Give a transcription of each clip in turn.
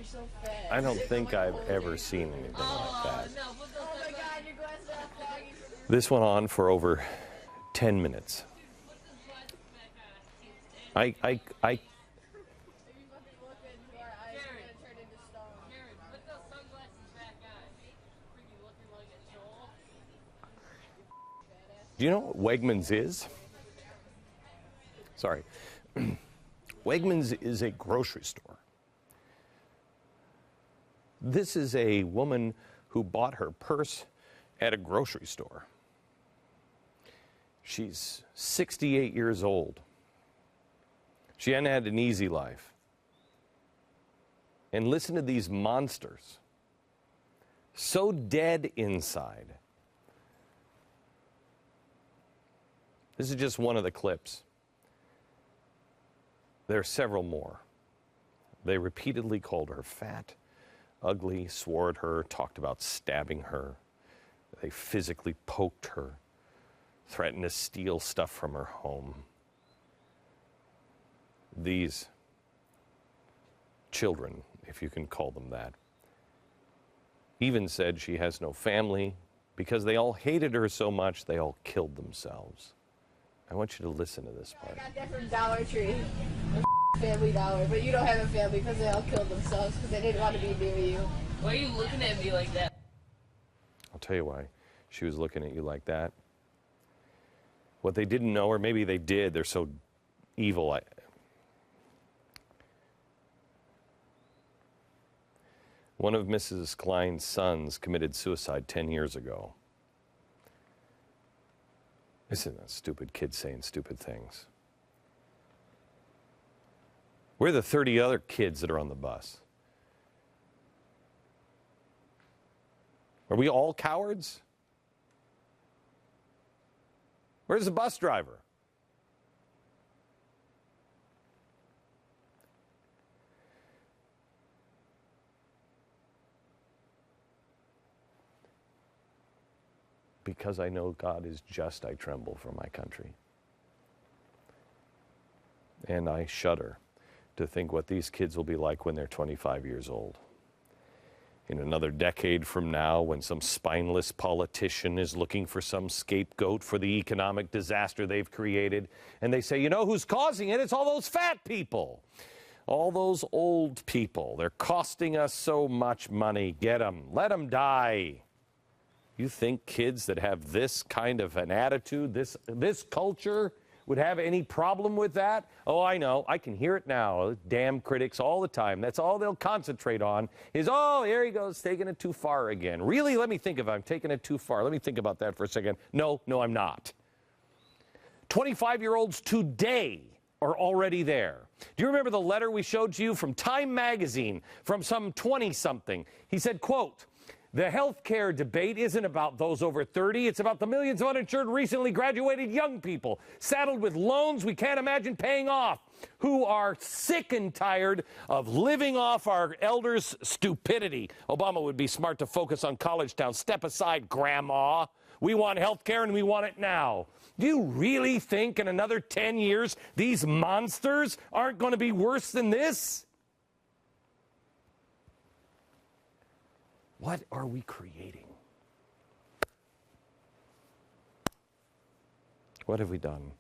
so fast. I don't think I've ever seen anything like that. No, oh my God, your glasses are foggy. This went on for over 10 minutes. I Do you know what Wegmans is? Sorry. Wegmans is a grocery store. This is a woman who bought her purse at a grocery store. She's 68 years old. She hadn't had an easy life. And listen to these monsters. So dead inside. This is just one of the clips. There are several more. They repeatedly called her fat, ugly, swore at her, talked about stabbing her. They physically poked her, threatened to steal stuff from her home. These children, if you can call them that, even said she has no family because they all hated her so much they all killed themselves. I want you to listen to this part. I got that from Dollar Tree, Family Dollar, but you don't have a family because they all killed themselves because they didn't want to be near you. Why are you looking at me like that? I'll tell you why she was looking at you like that. What they didn't know, or maybe they did, they're so evil. One of Mrs. Klein's sons committed suicide 10 years ago. Isn't that stupid kids saying stupid things? We're the 30 other kids that are on the bus. Are we all cowards? Where's the bus driver? Because I know God is just, I tremble for my country. And I shudder to think what these kids will be like when they're 25 years old. In another decade from now, when some spineless politician is looking for some scapegoat for the economic disaster they've created, and they say, you know who's causing it? It's all those fat people. All those old people. They're costing us so much money. Get them. Let them die. You think kids that have this kind of an attitude, this culture, would have any problem with that? Oh, I know. I can hear it now. Damn critics all the time. That's all they'll concentrate on is, oh, here he goes, taking it too far again. Really? Let me think if I'm taking it too far. Let me think about that for a second. No, I'm not. 25-year-olds today are already there. Do you remember the letter we showed you from Time magazine from some 20-something? He said, quote, the health care debate isn't about those over 30. It's about the millions of uninsured, recently graduated young people saddled with loans we can't imagine paying off, who are sick and tired of living off our elders' stupidity. Obama would be smart to focus on college town. Step aside, Grandma. We want health care and we want it now. Do you really think in another 10 years these monsters aren't going to be worse than this? What are we creating? What have we done?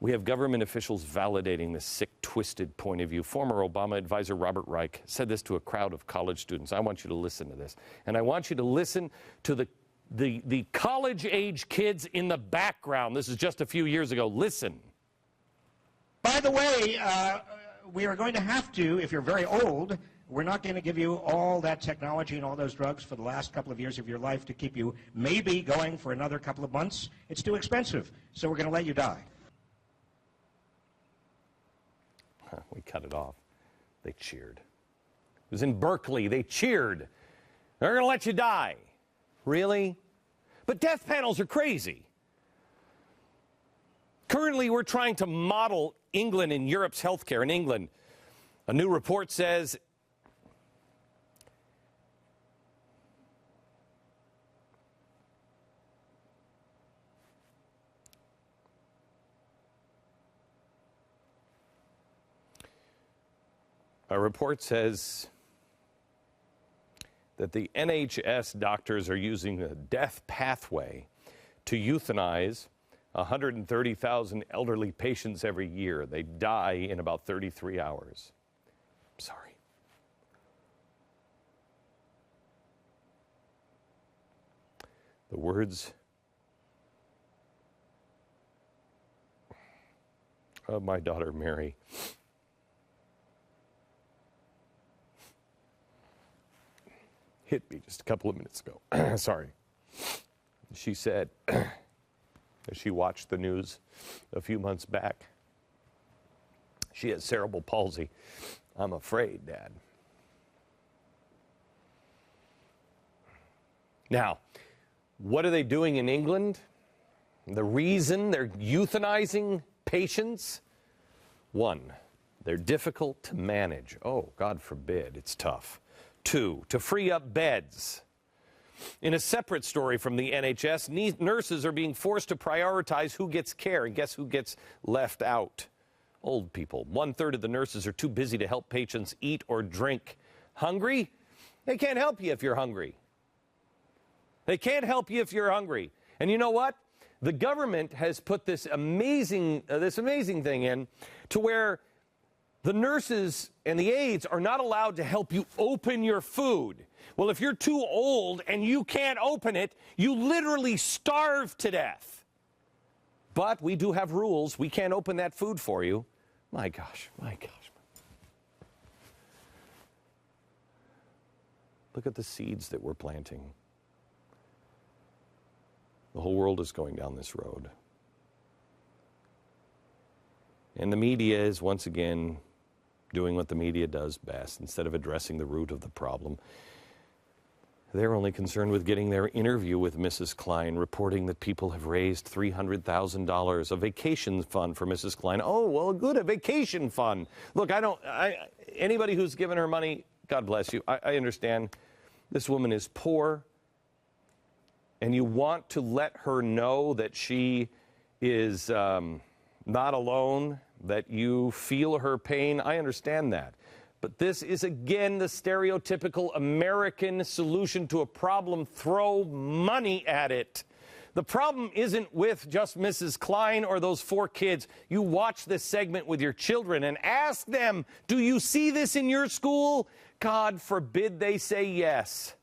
We have government officials validating this sick, twisted point of view. Former Obama advisor Robert Reich said this to a crowd of college students. I want you to listen to this. And I want you to listen to the college-age kids in the background. This is just a few years ago. Listen. By the way, we are going to have to, if you're very old, we're not going to give you all that technology and all those drugs for the last couple of years of your life to keep you maybe going for another couple of months. It's too expensive, so we're going to let you die. We cut it off. They cheered. It was in Berkeley. They cheered. They're going to let you die. Really? But death panels are crazy. Currently, we're trying to model England and Europe's healthcare. In England, a new report says A report says that the NHS doctors are using the death pathway to euthanize 130,000 elderly patients every year. They die in about 33 hours. I'm sorry. The words of my daughter Mary hit me just a couple of minutes ago. Sorry. She said, as she watched the news a few months back, she has cerebral palsy. I'm afraid, Dad. Now, what are they doing in England? The reason they're euthanizing patients? One, they're difficult to manage. Oh, God forbid, it's tough. Two, to free up beds. In a separate story from the NHS, nurses are being forced to prioritize who gets care, and guess who gets left out? Old people. 1/3 of the nurses are too busy to help patients eat or drink. Hungry? They can't help you if you're hungry. They can't help you if you're hungry. And you know what? The government has put this amazing thing in to where the nurses and the aides are not allowed to help you open your food. Well, if you're too old and you can't open it, you literally starve to death. But we do have rules. We can't open that food for you. My gosh, my gosh. Look at the seeds that we're planting. The whole world is going down this road. And the media is once again doing what the media does best. Instead of addressing the root of the problem, they're only concerned with getting their interview with Mrs. Klein, reporting that people have raised $300,000, a vacation fund for Mrs. Klein. Oh, well, good, a vacation fund. Look, anybody who's given her money, God bless you. I understand this woman is poor, and you want to let her know that she is not alone, that you feel her pain. I understand that. But this is, again, the stereotypical American solution to a problem. Throw money at it. The problem isn't with just Mrs. Klein or those 4 kids. You watch this segment with your children and ask them, do you see this in your school? God forbid they say yes.